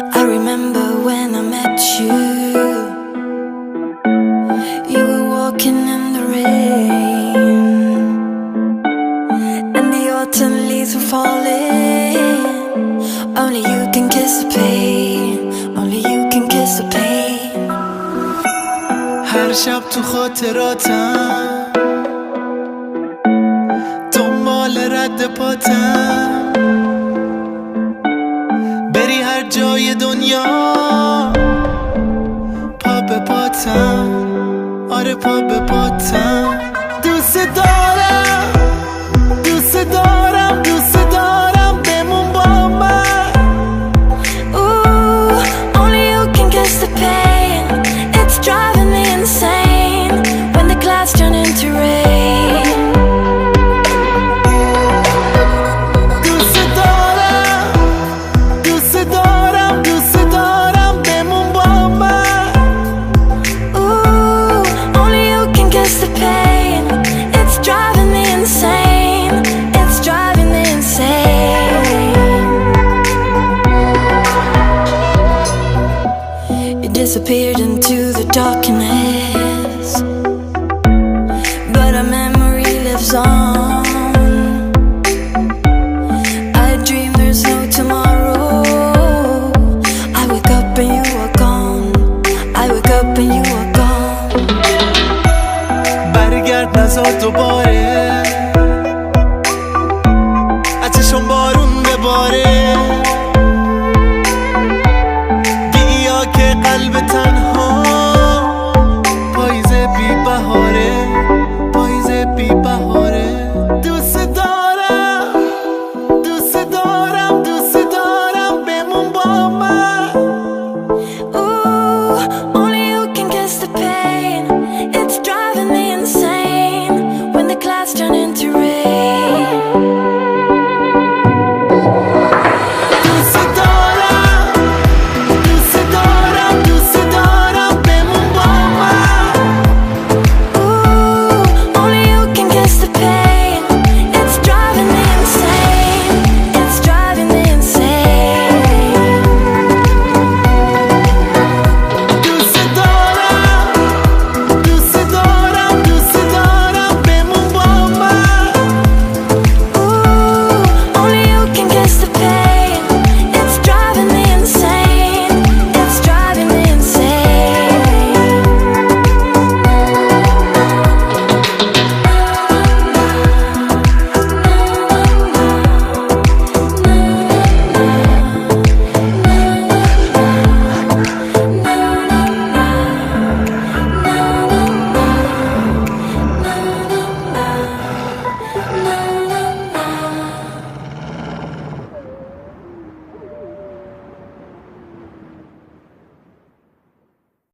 I remember when I met you. You were walking in the rain, and the autumn leaves were falling. Only you can kiss the pain. Only you can kiss the pain. هر شب تو خاطراتم دنبال رد پاتم، بری هر جای دنیا پا به پاتم، آره پا به پاتم. دوست دارم دوست دارم دوست دارم بمون با من. Ooh, only you can kiss the pain. It's driving me insane when the clouds turn into rain. دوست دارم دوست دارم دوست دارم بمون با من. Ooh, only you can kiss the pain. It's driving me insane. It's driving me insane. You disappeared into the darkness.